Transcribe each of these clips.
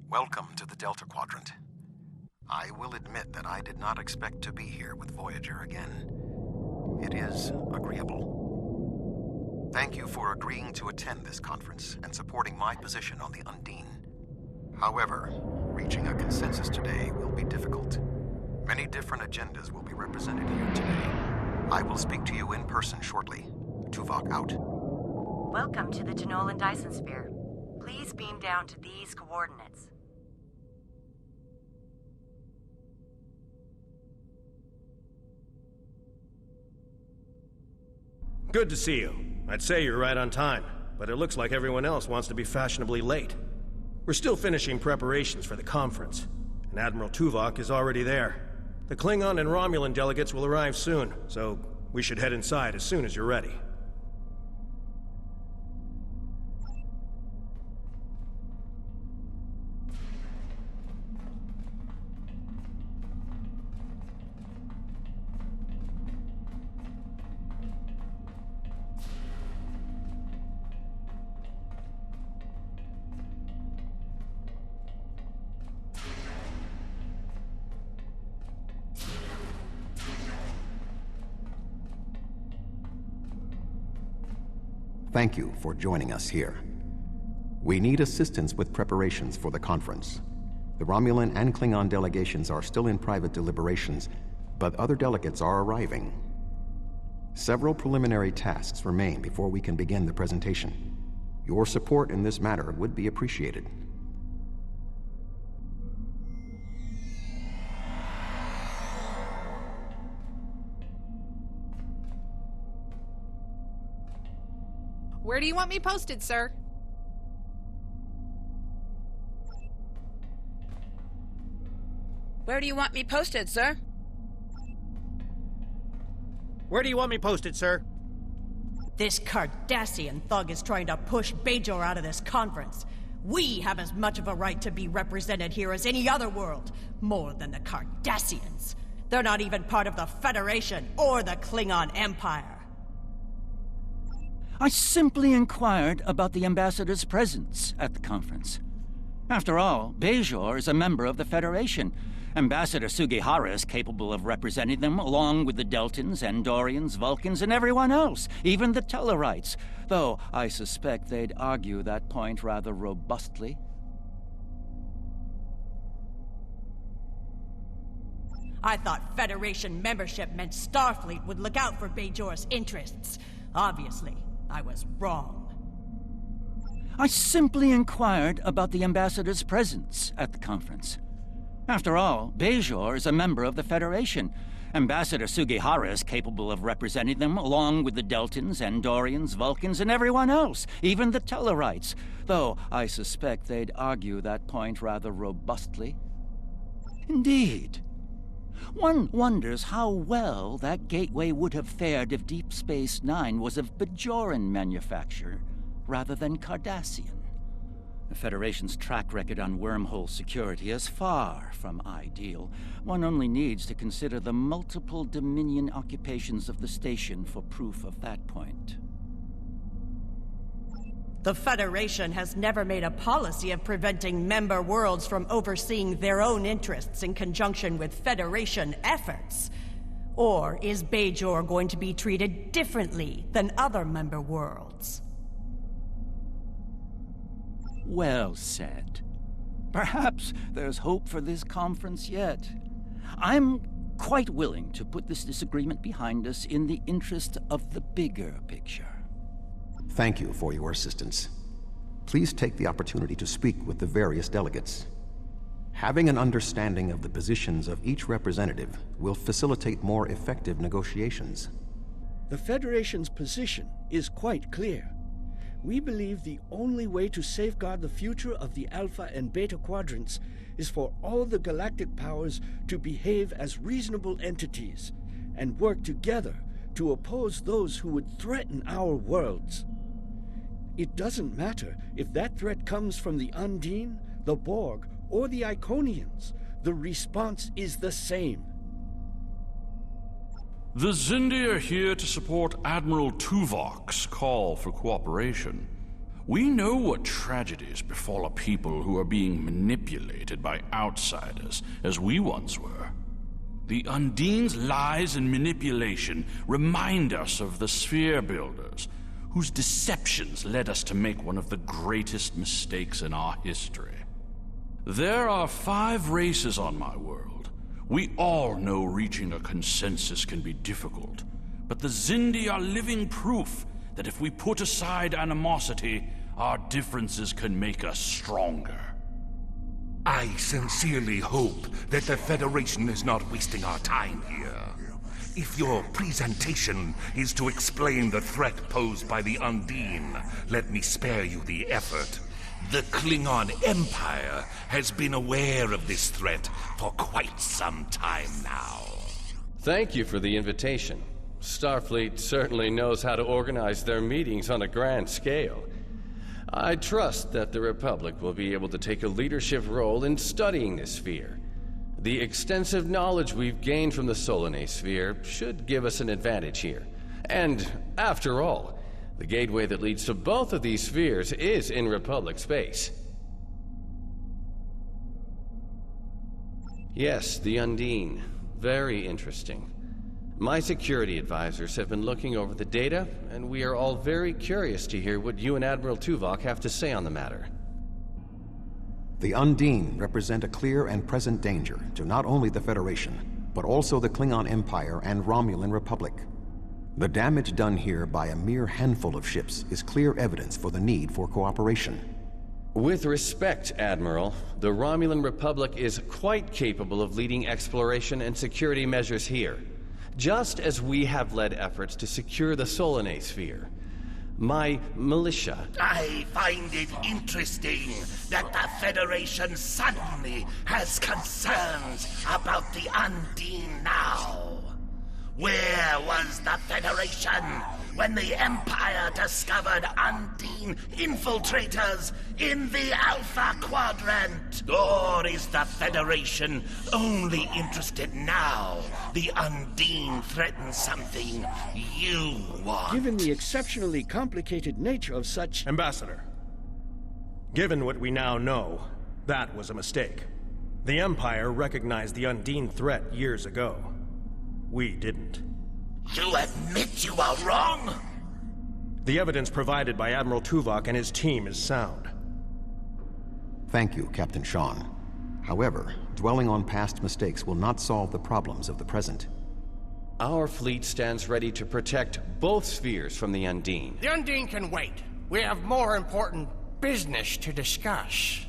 Welcome to the Delta Quadrant. I will admit that I did not expect to be here with Voyager again. It is agreeable. Thank you for agreeing to attend this conference and supporting my position on the Undine. However, reaching a consensus today will be difficult. Many different agendas will be represented here today. I will speak to you in person shortly. Tuvok out. Welcome to the Janolan Dyson sphere. Please beam down to these coordinates. Good to see you. I'd say you're right on time, but it looks like everyone else wants to be fashionably late. We're still finishing preparations for the conference, and Admiral Tuvok is already there. The Klingon and Romulan delegates will arrive soon, so we should head inside as soon as you're ready. Thank you for joining us here. We need assistance with preparations for the conference. The Romulan and Klingon delegations are still in private deliberations, but other delegates are arriving. Several preliminary tasks remain before we can begin the presentation. Your support in this matter would be appreciated. Where do you want me posted, sir? Where do you want me posted, sir? Where do you want me posted, sir? This Cardassian thug is trying to push Bajor out of this conference. We have as much of a right to be represented here as any other world, more than the Cardassians. They're not even part of the Federation or the Klingon Empire. I simply inquired about the ambassador's presence at the conference. After all, Bajor is a member of the Federation. Ambassador Sugihara is capable of representing them, along with the Deltans, Andorians, Vulcans, and everyone else, even the Tellarites, though I suspect they'd argue that point rather robustly. I thought Federation membership meant Starfleet would look out for Bajor's interests. Obviously, I was wrong. I simply inquired about the ambassador's presence at the conference. After all, Bajor is a member of the Federation. Ambassador Sugihara is capable of representing them, along with the Deltans, Andorians, Vulcans, and everyone else, even the Tellarites, though I suspect they'd argue that point rather robustly. Indeed. One wonders how well that gateway would have fared if Deep Space Nine was of Bajoran manufacture rather than Cardassian. The Federation's track record on wormhole security is far from ideal. One only needs to consider the multiple Dominion occupations of the station for proof of that point. The Federation has never made a policy of preventing member worlds from overseeing their own interests in conjunction with Federation efforts. Or is Bajor going to be treated differently than other member worlds? Well said. Perhaps there's hope for this conference yet. I'm quite willing to put this disagreement behind us in the interest of the bigger picture. Thank you for your assistance. Please take the opportunity to speak with the various delegates. Having an understanding of the positions of each representative will facilitate more effective negotiations. The Federation's position is quite clear. We believe the only way to safeguard the future of the Alpha and Beta quadrants is for all the galactic powers to behave as reasonable entities and work together to oppose those who would threaten our worlds. It doesn't matter if that threat comes from the Undine, the Borg, or the Iconians. The response is the same. The Xindi are here to support Admiral Tuvok's call for cooperation. We know what tragedies befall a people who are being manipulated by outsiders, as we once were. The Undine's lies and manipulation remind us of the Sphere Builders, whose deceptions led us to make one of the greatest mistakes in our history. There are 5 races on my world. We all know reaching a consensus can be difficult, but the Xindi are living proof that if we put aside animosity, our differences can make us stronger. I sincerely hope that the Federation is not wasting our time here. If your presentation is to explain the threat posed by the Undine, let me spare you the effort. The Klingon Empire has been aware of this threat for quite some time now. Thank you for the invitation. Starfleet certainly knows how to organize their meetings on a grand scale. I trust that the Republic will be able to take a leadership role in studying this sphere. The extensive knowledge we've gained from the Solanae sphere should give us an advantage here. And, after all, the gateway that leads to both of these spheres is in Republic space. Yes, the Undine. Very interesting. My security advisors have been looking over the data, and we are all very curious to hear what you and Admiral Tuvok have to say on the matter. The Undine represent a clear and present danger to not only the Federation, but also the Klingon Empire and Romulan Republic. The damage done here by a mere handful of ships is clear evidence for the need for cooperation. With respect, Admiral, the Romulan Republic is quite capable of leading exploration and security measures here, just as we have led efforts to secure the Solanae sphere. My militia... I find it interesting that the Federation suddenly has concerns about the Undine now. Where was the Federation when the Empire discovered Undine infiltrators in the Alpha Quadrant? Or is the Federation only interested now the Undine threatens something you want? Given the exceptionally complicated nature of such... Ambassador, given what we now know, that was a mistake. The Empire recognized the Undine threat years ago. We didn't. You admit you are wrong? The evidence provided by Admiral Tuvok and his team is sound. Thank you, Captain Sean. However, dwelling on past mistakes will not solve the problems of the present. Our fleet stands ready to protect both spheres from the Undine. The Undine can wait. We have more important business to discuss.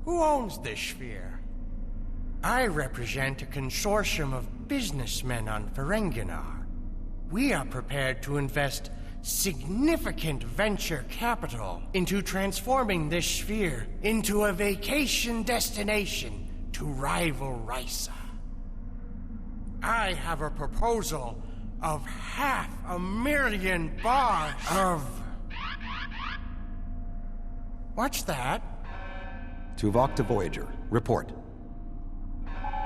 Who owns this sphere? I represent a consortium of businessmen on Ferenginar. We are prepared to invest significant venture capital into transforming this sphere into a vacation destination to rival Risa. I have a proposal of 500,000 bars of... What's that? Tuvok to Voyager. Report.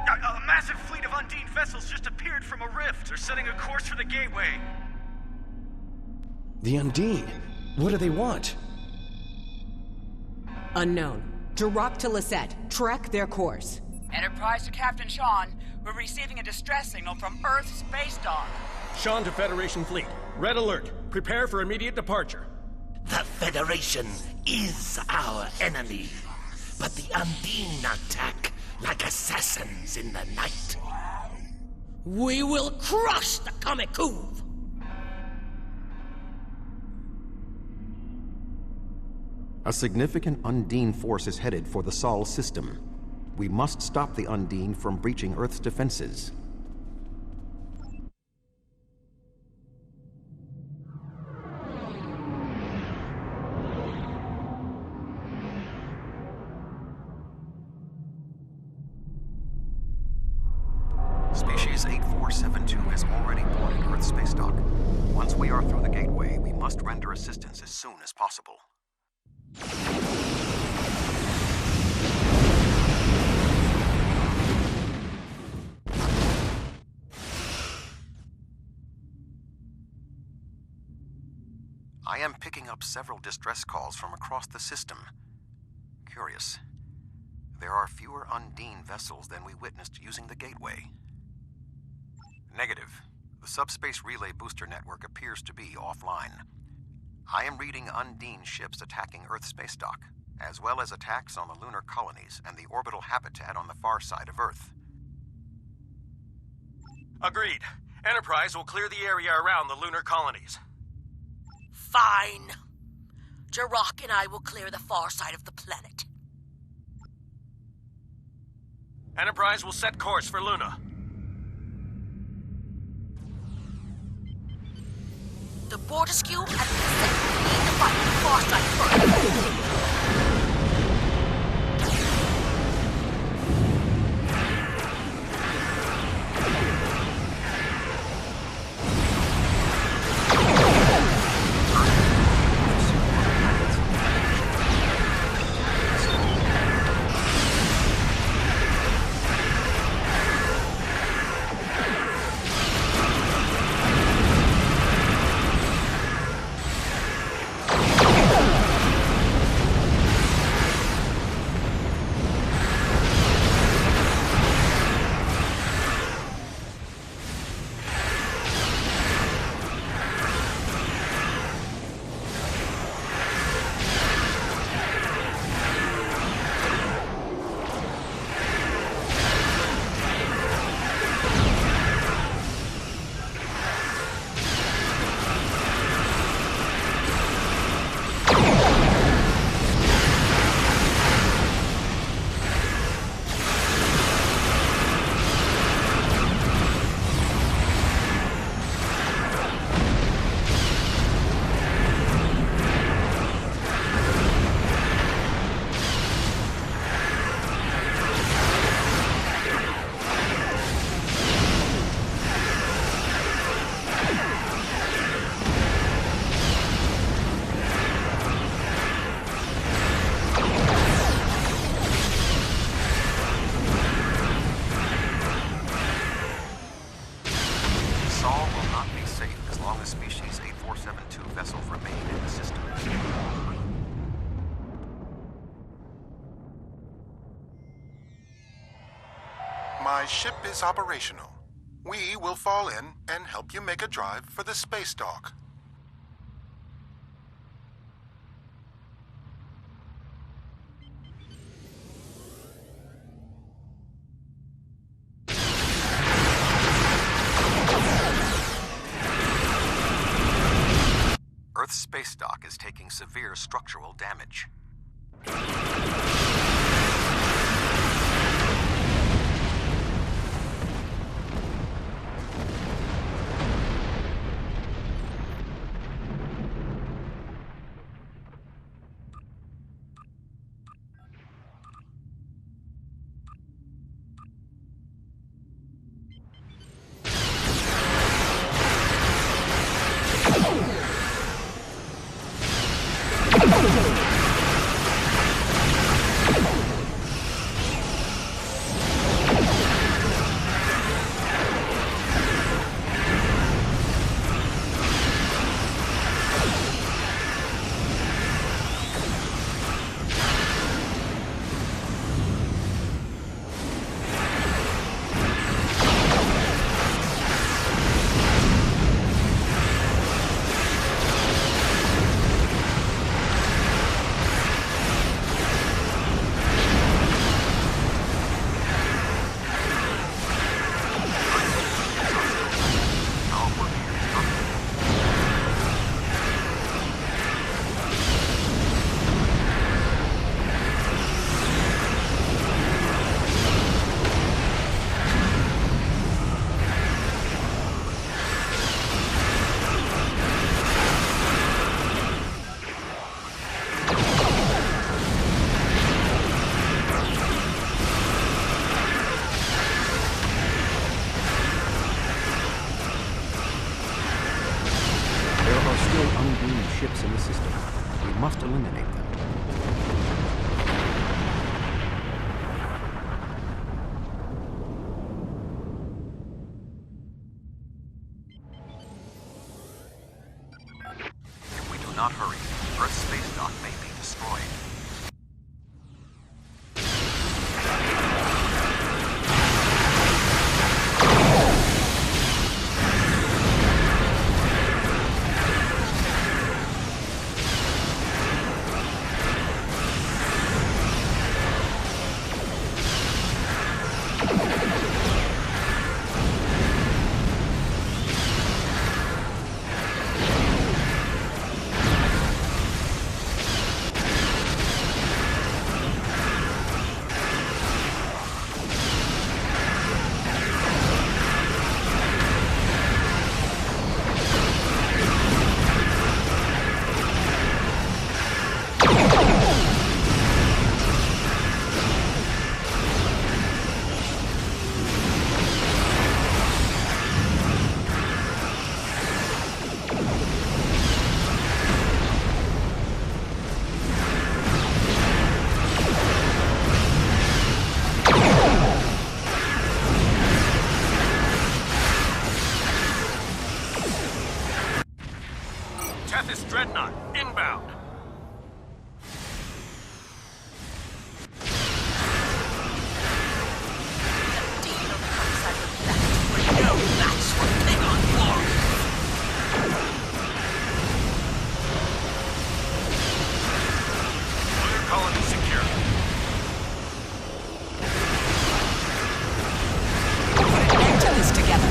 A massive fleet of Undine vessels just appeared from a rift. They're setting a course for the gateway. The Undine? What do they want? Unknown. Direct to Lisette. Track their course. Enterprise to Captain Sean. We're receiving a distress signal from Earth's space dock. Sean to Federation Fleet. Red alert. Prepare for immediate departure. The Federation is our enemy, but the Undine attack like assassins in the night. We will crush the Kamikuv! A significant Undine force is headed for the Sol system. We must stop the Undine from breaching Earth's defenses. Species 8472 is already boarded Earth space dock. Once we are through the gateway, we must render assistance as soon as possible. I am picking up several distress calls from across the system. Curious. There are fewer Undine vessels than we witnessed using the gateway. Negative. The subspace relay booster network appears to be offline. I am reading Undine ships attacking Earth space dock, as well as attacks on the lunar colonies and the orbital habitat on the far side of Earth. Agreed. Enterprise will clear the area around the lunar colonies. Fine. Jirok and I will clear the far side of the planet. Enterprise will set course for Luna. The Bortescue and the Cassette need to fight the far side first. My ship is operational. We will fall in and help you make a drive for the space dock. Earth's space dock is taking severe structural damage. Ships in the system. We must eliminate them. If we do not not hurry. Earth's space dock may be destroyed. Tethys Dreadnought, inbound. Lunar colony secure. Put an end to this together.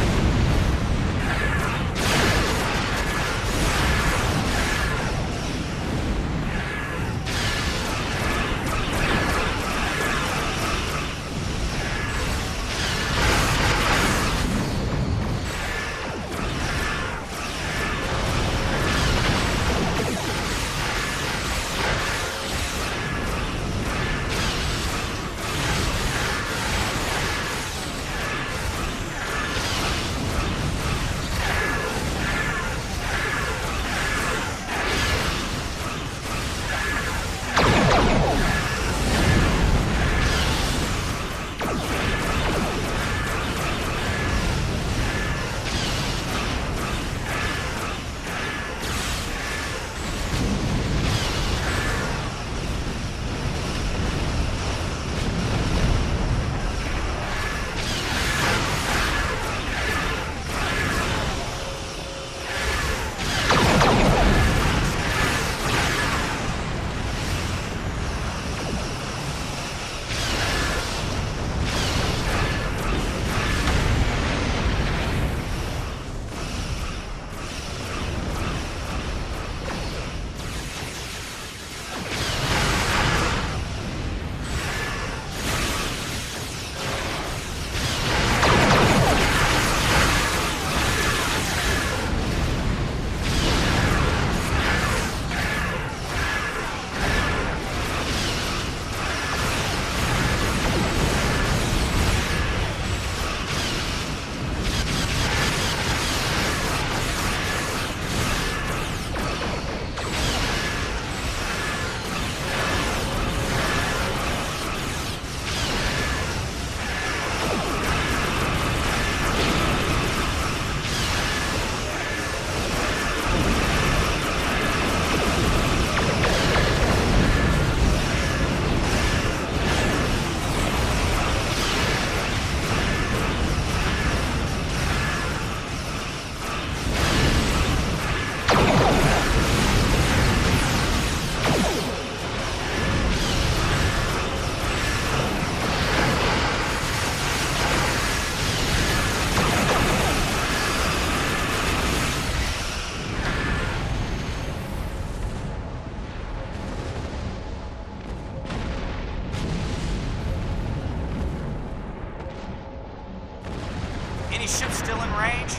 Any ships still in range?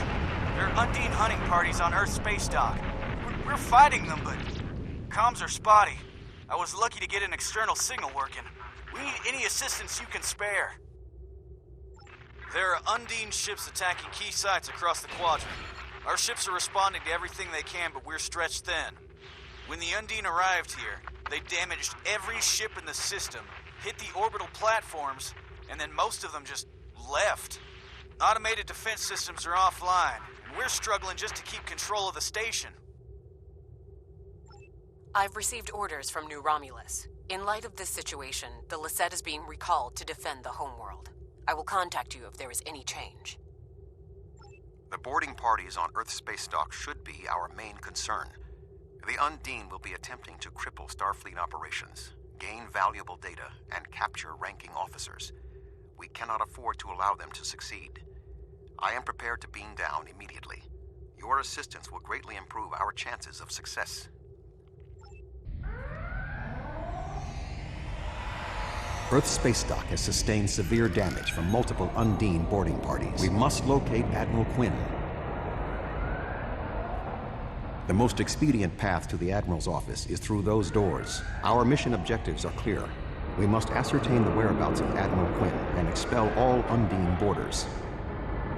There are Undine hunting parties on Earth's space dock. We're fighting them, but comms are spotty. I was lucky to get an external signal working. We need any assistance you can spare. There are Undine ships attacking key sites across the quadrant. Our ships are responding to everything they can, but we're stretched thin. When the Undine arrived here, they damaged every ship in the system, hit the orbital platforms, and then most of them just left. Automated defense systems are offline, and we're struggling just to keep control of the station. I've received orders from New Romulus. In light of this situation, the Lisette is being recalled to defend the homeworld. I will contact you if there is any change. The boarding parties on Earth's space dock should be our main concern. The Undine will be attempting to cripple Starfleet operations, gain valuable data, and capture ranking officers. We cannot afford to allow them to succeed. I am prepared to beam down immediately. Your assistance will greatly improve our chances of success. Earth's space dock has sustained severe damage from multiple Undine boarding parties. We must locate Admiral Quinn. The most expedient path to the Admiral's office is through those doors. Our mission objectives are clear. We must ascertain the whereabouts of Admiral Quinn and expel all Undine boarders.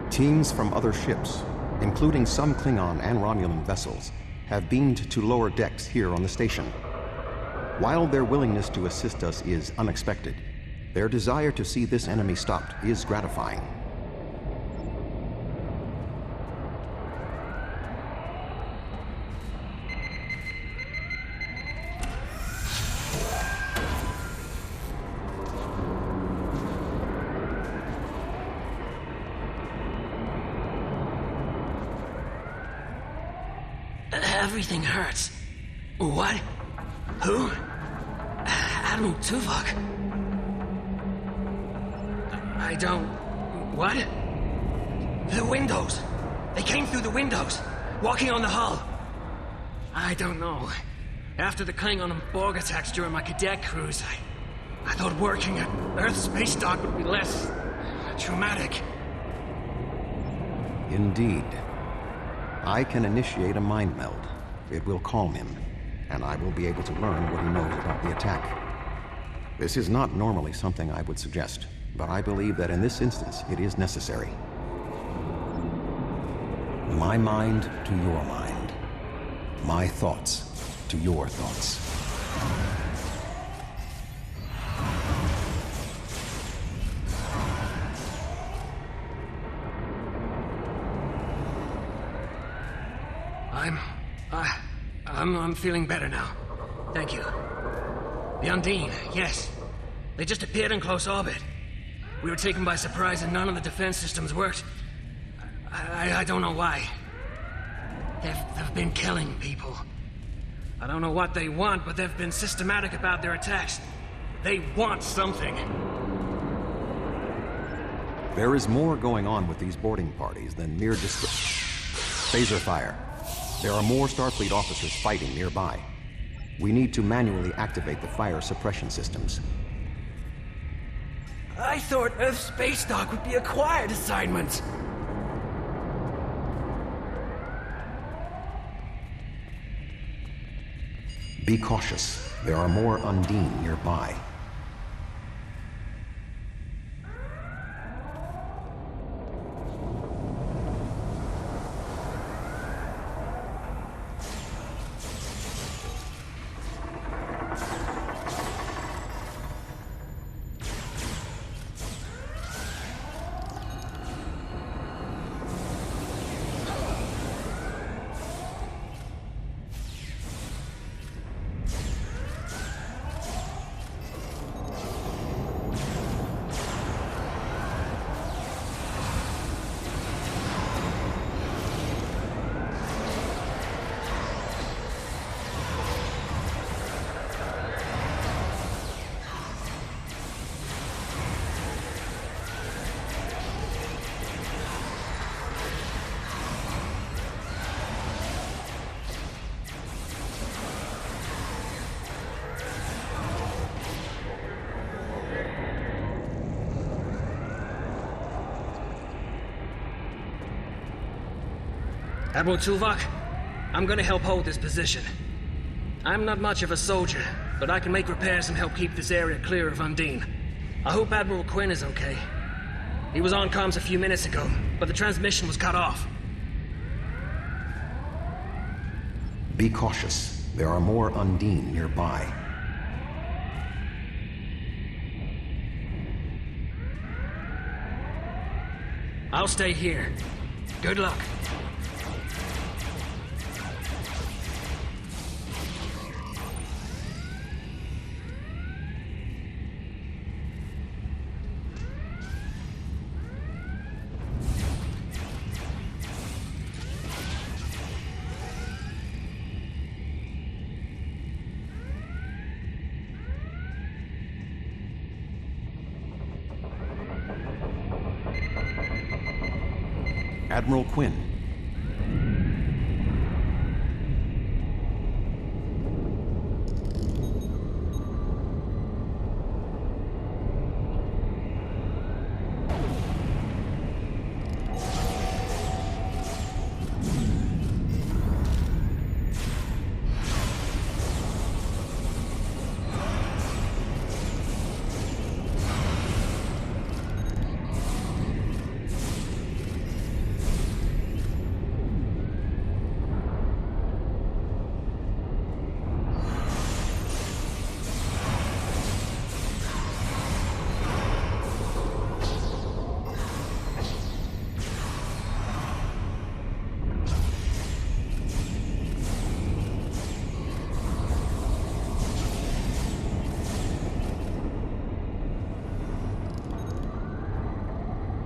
Teams from other ships, including some Klingon and Romulan vessels, have beamed to lower decks here on the station. While their willingness to assist us is unexpected, their desire to see this enemy stopped is gratifying. Everything hurts. What? Who? Admiral Tuvok. I don't... What? The windows. They came through the windows, walking on the hull. I don't know. After the Klingon and Borg attacks during my cadet cruise, I thought working at Earth's space dock would be less... traumatic. Indeed. I can initiate a mind meld. It will calm him, and I will be able to learn what he knows about the attack. This is not normally something I would suggest, but I believe that in this instance it is necessary. My mind to your mind. My thoughts to your thoughts. I'm feeling better now. Thank you. The Undine, yes. They just appeared in close orbit. We were taken by surprise and none of the defense systems worked. I don't know why. They've been killing people. I don't know what they want, but they've been systematic about their attacks. They want something. There is more going on with these boarding parties than mere phaser fire. There are more Starfleet officers fighting nearby. We need to manually activate the fire suppression systems. I thought Earth's space dock would be a quiet assignment. Be cautious. There are more Undine nearby. Admiral Tuvok, I'm gonna help hold this position. I'm not much of a soldier, but I can make repairs and help keep this area clear of Undine. I hope Admiral Quinn is okay. He was on comms a few minutes ago, but the transmission was cut off. Be cautious. There are more Undine nearby. I'll stay here. Good luck. Admiral Quinn.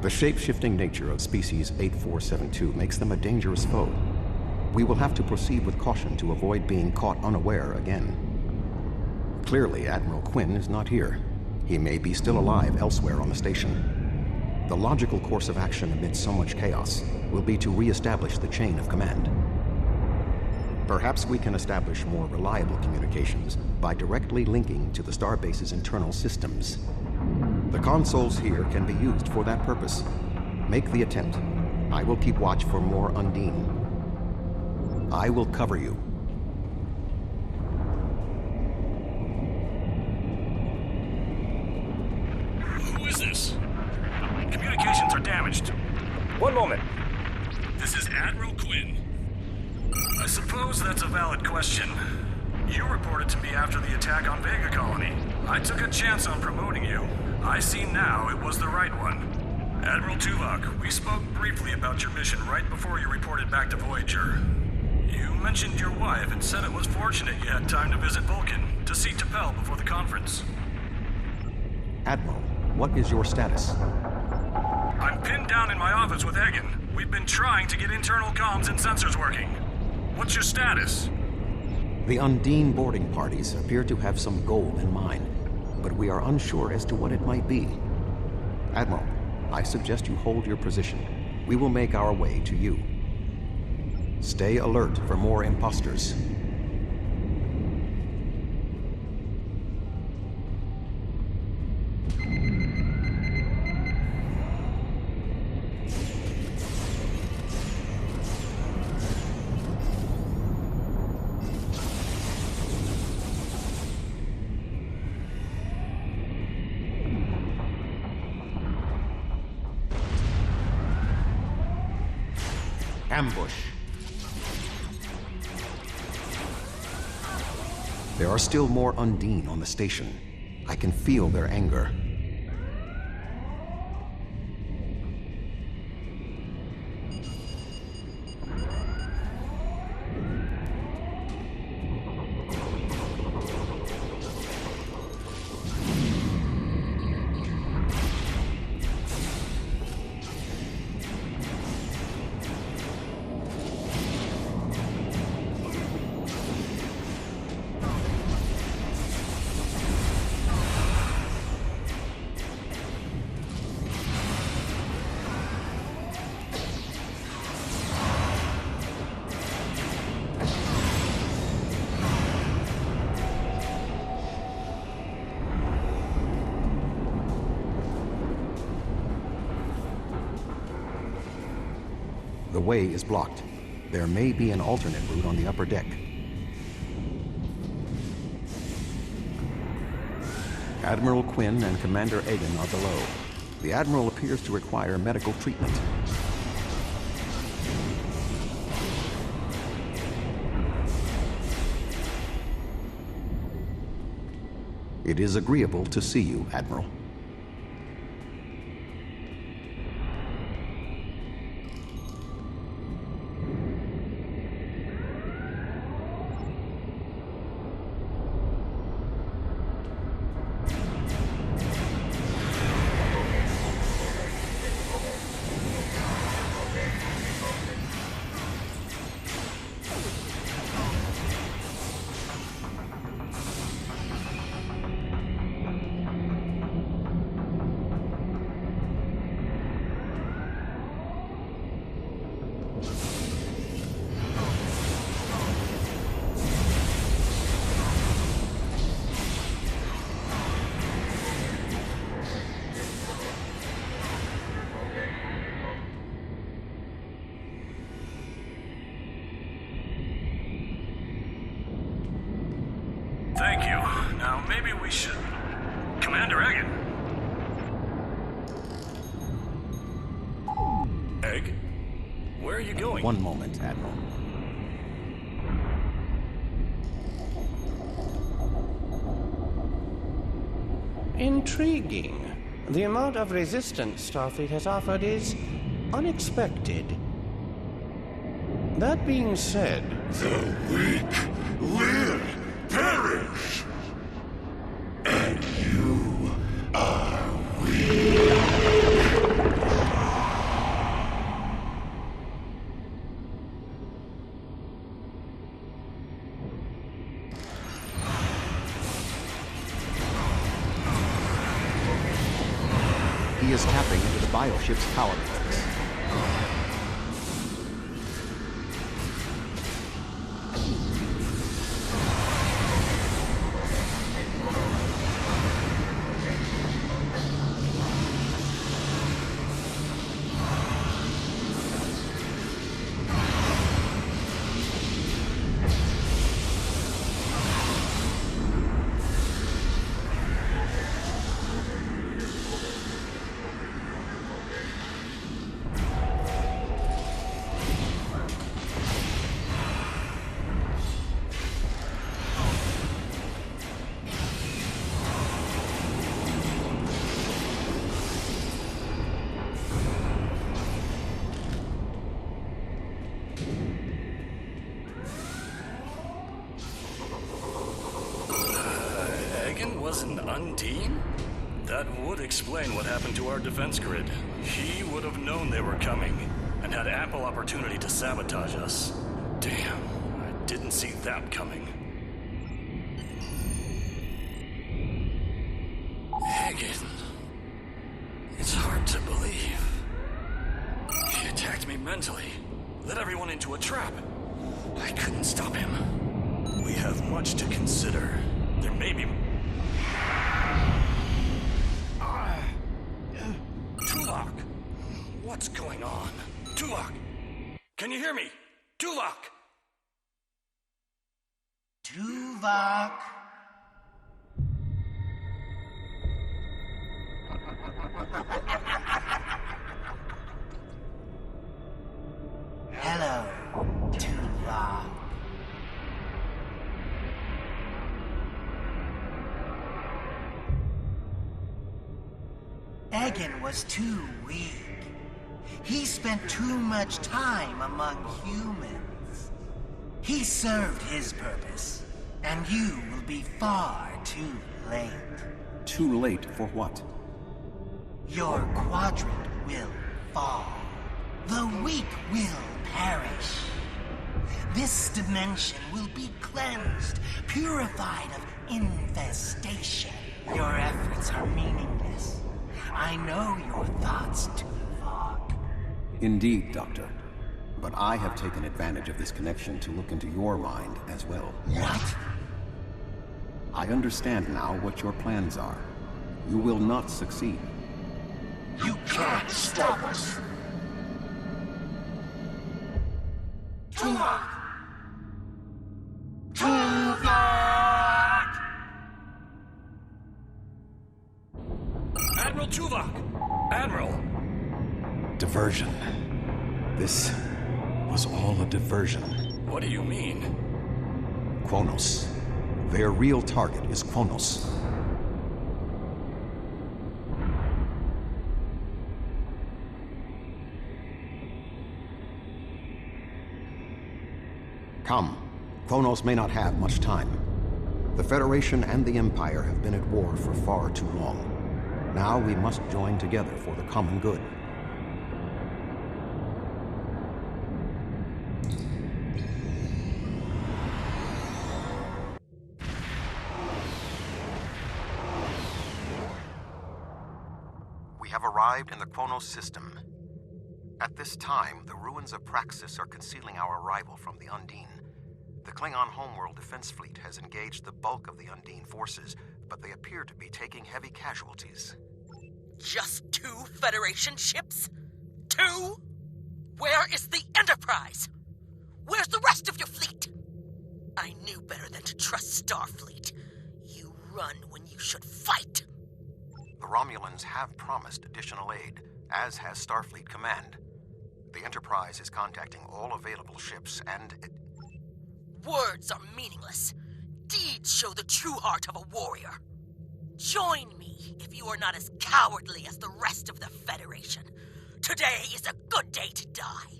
The shape-shifting nature of species 8472 makes them a dangerous foe. We will have to proceed with caution to avoid being caught unaware again. Clearly, Admiral Quinn is not here. He may be still alive elsewhere on the station. The logical course of action amid so much chaos will be to re-establish the chain of command. Perhaps we can establish more reliable communications by directly linking to the starbase's internal systems. The consoles here can be used for that purpose. Make the attempt. I will keep watch for more Undine. I will cover you. Who is this? Communications are damaged. One moment. This is Admiral Quinn. I suppose that's a valid question. You reported to me after the attack on Vega Colony. I took a chance on promoting you. I see now it was the right one. Admiral Tuvok, we spoke briefly about your mission right before you reported back to Voyager. You mentioned your wife and said it was fortunate you had time to visit Vulcan to see T'Pel before the conference. Admiral, what is your status? I'm pinned down in my office with Egan. We've been trying to get internal comms and sensors working. What's your status? The Undine boarding parties appear to have some goal in mind, but we are unsure as to what it might be. Admiral, I suggest you hold your position. We will make our way to you. Stay alert for more imposters. Ambush. There are still more Undine on the station. I can feel their anger. The way is blocked. There may be an alternate route on the upper deck. Admiral Quinn and Commander Egan are below. The Admiral appears to require medical treatment. It is agreeable to see you, Admiral. Thank you. Now, maybe we should... Commander Egan. Egg? Where are you going? One moment, Admiral. Intriguing. The amount of resistance Starfleet has offered is unexpected. That being said... The weak will perish. And you are weak. He is tapping into the bioship's power networks. Wasn't Undine? That would explain what happened to our defense grid. He would have known they were coming, and had ample opportunity to sabotage us. Damn, I didn't see that coming. Hagen. It's hard to believe. He attacked me mentally, led everyone into a trap. I couldn't stop him. We have much to consider. There may be... Tuvok! What's going on? Tuvok! Can you hear me? Tuvok! Tuvok! Hello, Tuvok. Egan was too weak. He spent too much time among humans. He served his purpose, and you will be far too late. Too late for what? Your quadrant will fall. The weak will perish. This dimension will be cleansed, purified of infestation. Your efforts are meaningless. I know your thoughts, Tuvok. Indeed, Doctor. But I have taken advantage of this connection to look into your mind as well. What? I understand now what your plans are. You will not succeed. You can't stop us. Tuvok! Tuvok! Admiral Tuvok! Admiral! Diversion. This was all a diversion. What do you mean? Kronos. Their real target is Kronos. Come. Kronos may not have much time. The Federation and the Empire have been at war for far too long. Now we must join together for the common good. We have arrived in the Kronos system. At this time, the ruins of Praxis are concealing our arrival from the Undine. The Klingon homeworld defense fleet has engaged the bulk of the Undine forces, but they appear to be taking heavy casualties. Just 2 Federation ships? 2? Where is the Enterprise? Where's the rest of your fleet? I knew better than to trust Starfleet. run when you should fight. The Romulans have promised additional aid, as has Starfleet Command. The Enterprise is contacting all available ships and... Words are meaningless. Deeds show the true heart of a warrior. Join me if you are not as cowardly as the rest of the Federation. Today is a good day to die.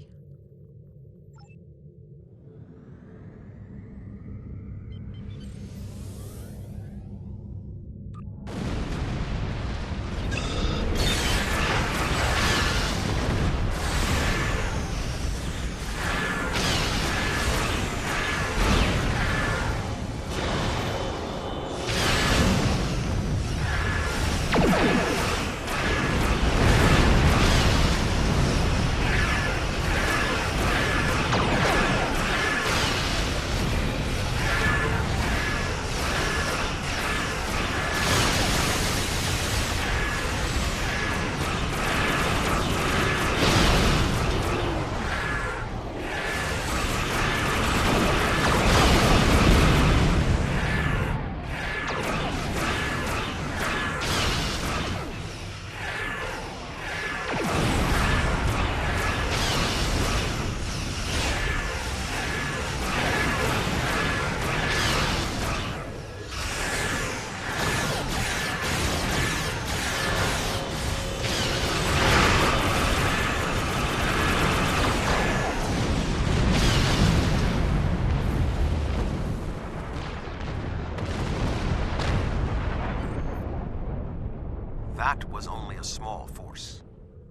That was only a small force.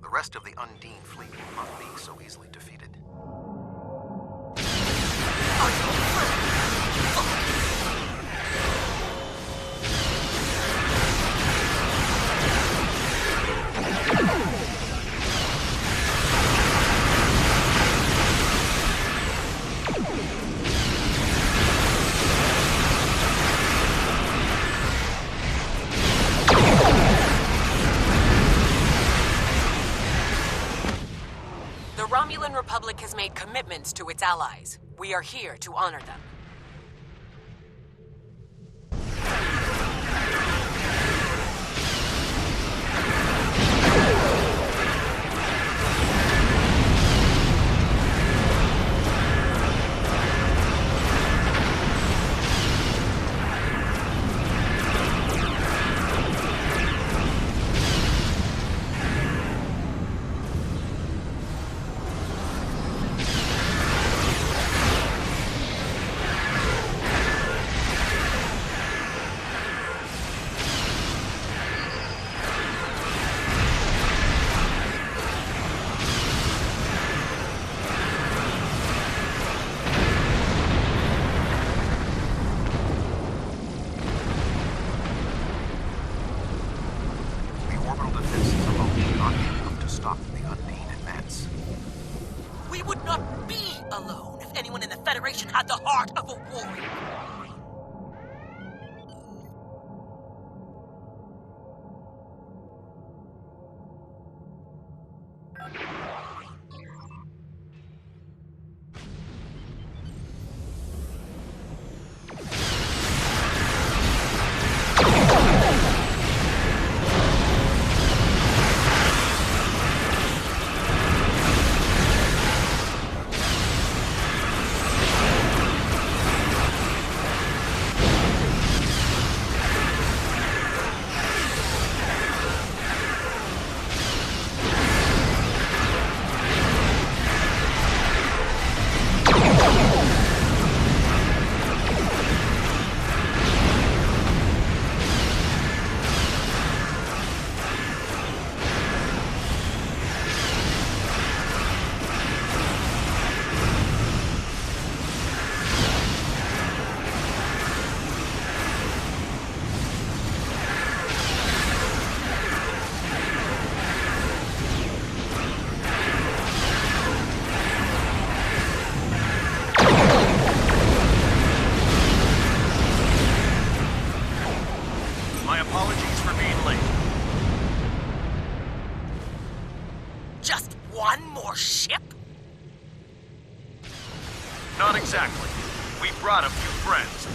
The rest of the Undine fleet will not be so easily defeated. The Romulan Republic has made commitments to its allies. We are here to honor them. We would not be alone if anyone in the Federation had the heart of a warrior. My apologies for being late. Just one more ship? Not exactly. We brought a few friends.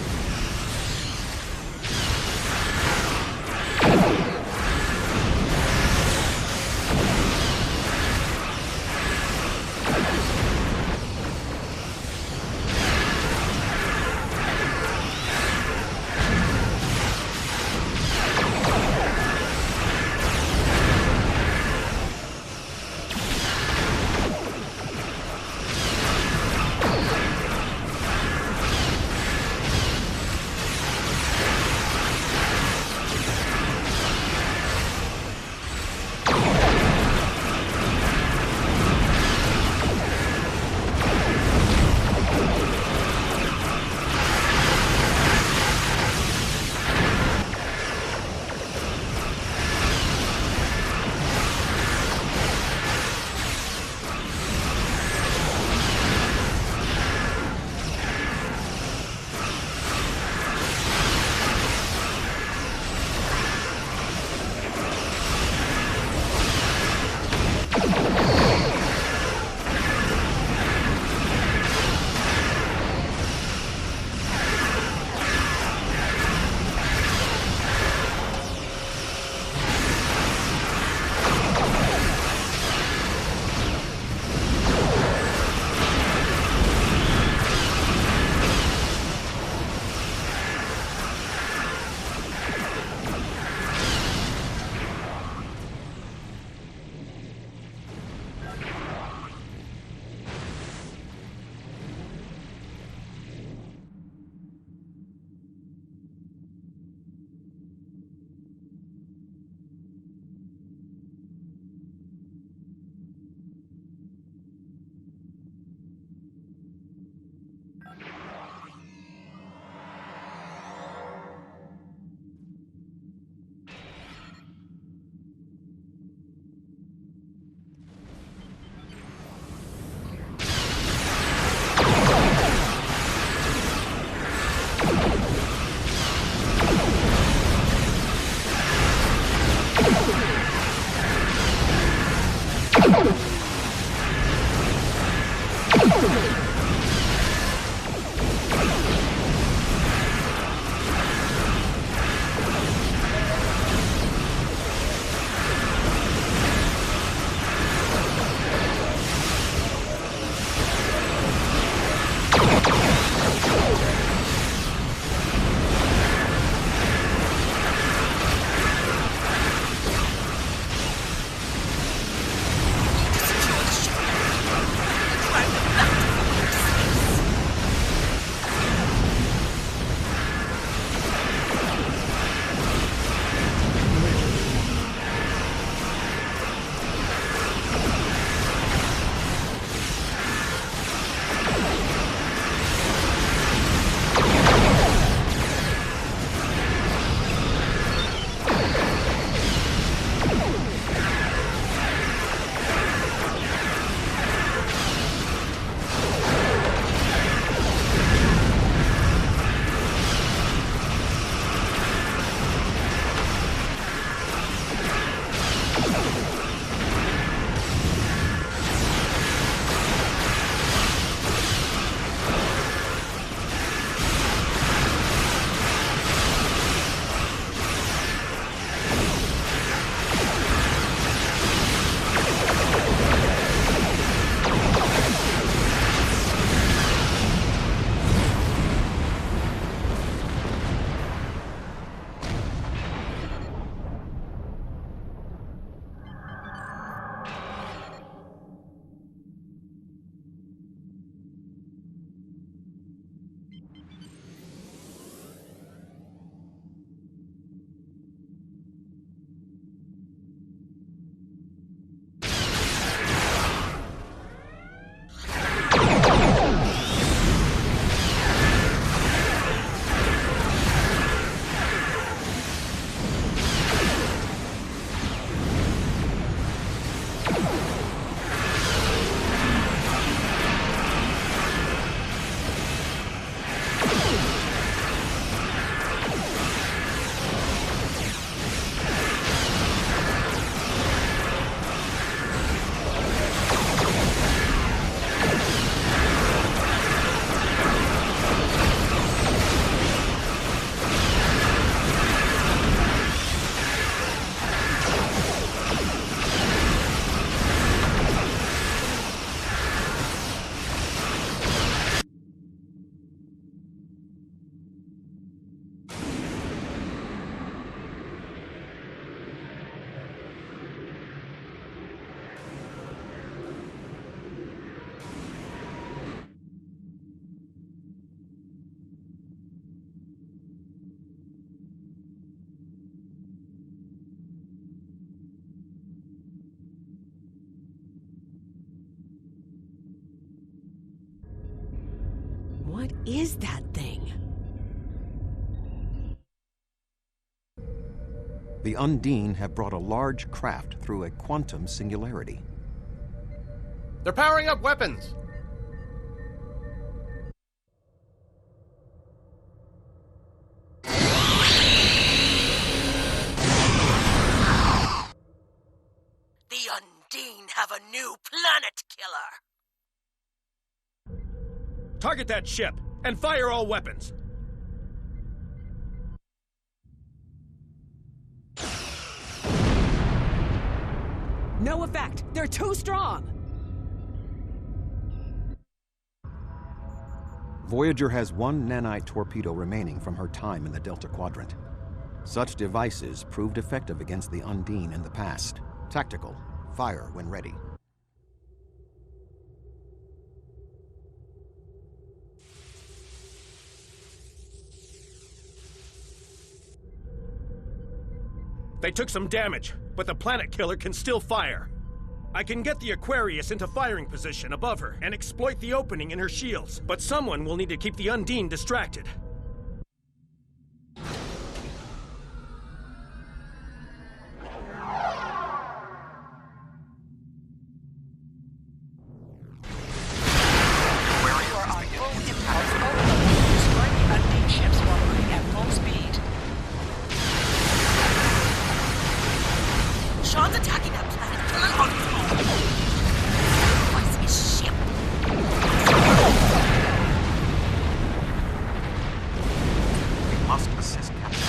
is that thing? The Undine have brought a large craft through a quantum singularity. They're powering up weapons! The Undine have a new planet killer! Target that ship, and fire all weapons! No effect! They're too strong! Voyager has one nanite torpedo remaining from her time in the Delta Quadrant. Such devices proved effective against the Undine in the past. Tactical. Fire when ready. They took some damage, but the planet killer can still fire. I can get the Aquarius into firing position above her and exploit the opening in her shields, but someone will need to keep the Undine distracted. Sean's attacking that planet killer. What's his ship? We must assist Captain.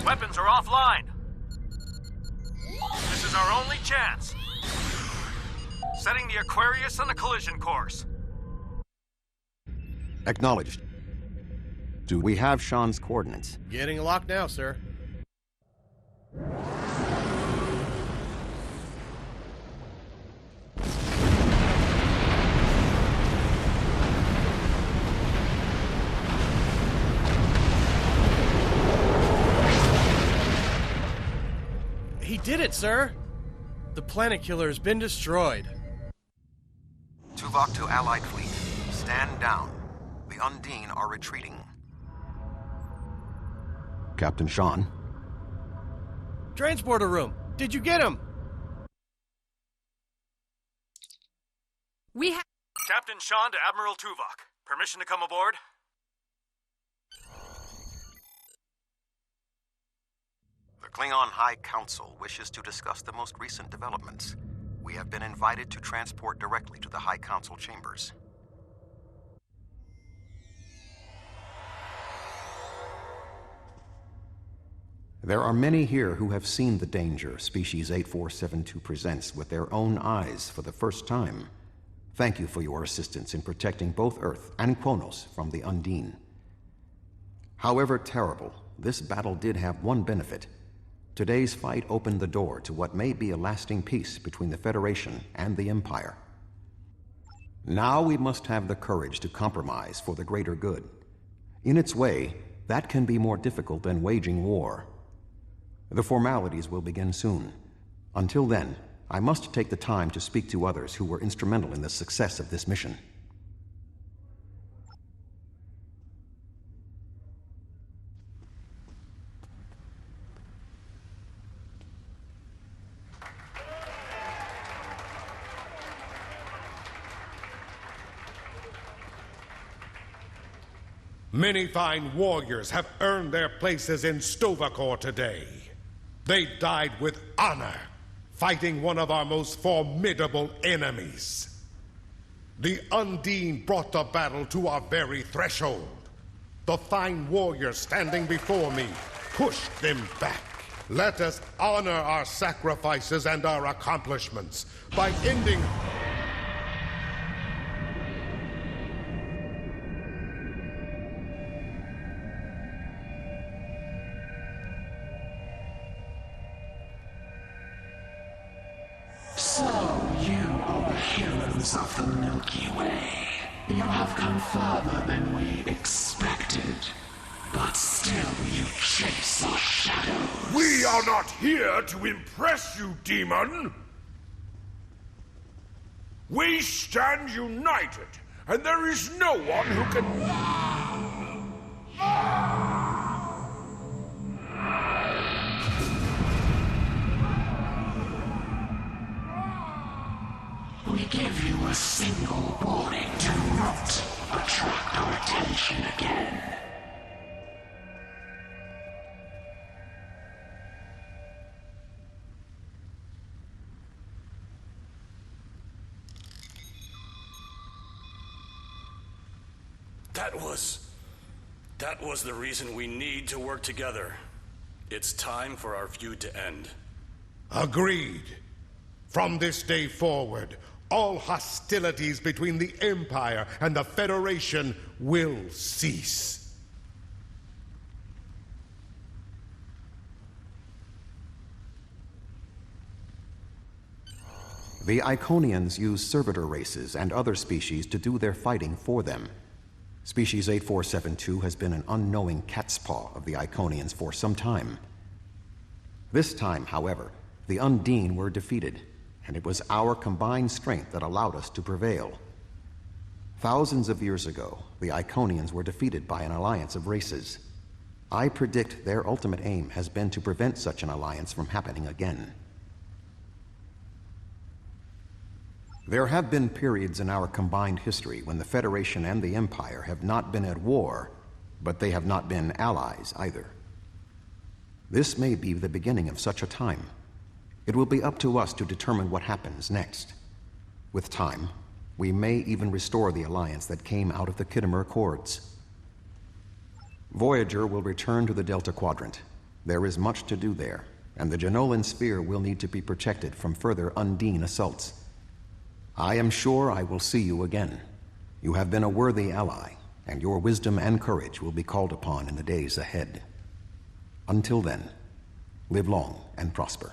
Weapons are offline. This is our only chance. Setting the Aquarius on a collision course. Acknowledged. Do we have Sean's coordinates? Getting locked now, sir. He did it, sir! The planet killer has been destroyed. Tuvok to Allied fleet. Stand down. The Undine are retreating. Captain Sean. Transporter room! Did you get him? We have... Captain Sean to Admiral Tuvok. Permission to come aboard? The Klingon High Council wishes to discuss the most recent developments. We have been invited to transport directly to the High Council chambers. There are many here who have seen the danger Species 8472 presents with their own eyes for the first time. Thank you for your assistance in protecting both Earth and Kronos from the Undine. However terrible, this battle did have one benefit. Today's fight opened the door to what may be a lasting peace between the Federation and the Empire. Now we must have the courage to compromise for the greater good. In its way, that can be more difficult than waging war. The formalities will begin soon. Until then, I must take the time to speak to others who were instrumental in the success of this mission. Many fine warriors have earned their places in Stovacor today. They died with honor, fighting one of our most formidable enemies. The Undine brought the battle to our very threshold. The fine warriors standing before me pushed them back. Let us honor our sacrifices and our accomplishments by ending... all the heroes of the Milky Way. You have come further than we expected. But still you chase our shadows. We are not here to impress you, demon! We stand united, and there is no one who can... We give you a single warning to not attract our attention again. That was the reason we need to work together. It's time for our feud to end. Agreed. From this day forward, all hostilities between the Empire and the Federation will cease. The Iconians use servitor races and other species to do their fighting for them. Species 8472 has been an unknowing catspaw of the Iconians for some time. This time, however, the Undine were defeated, and it was our combined strength that allowed us to prevail. Thousands of years ago, the Iconians were defeated by an alliance of races. I predict their ultimate aim has been to prevent such an alliance from happening again. There have been periods in our combined history when the Federation and the Empire have not been at war, but they have not been allies either. This may be the beginning of such a time. It will be up to us to determine what happens next. With time, we may even restore the alliance that came out of the Khitomer Accords. Voyager will return to the Delta Quadrant. There is much to do there, and the Jenolan Sphere will need to be protected from further Undine assaults. I am sure I will see you again. You have been a worthy ally, and your wisdom and courage will be called upon in the days ahead. Until then, live long and prosper.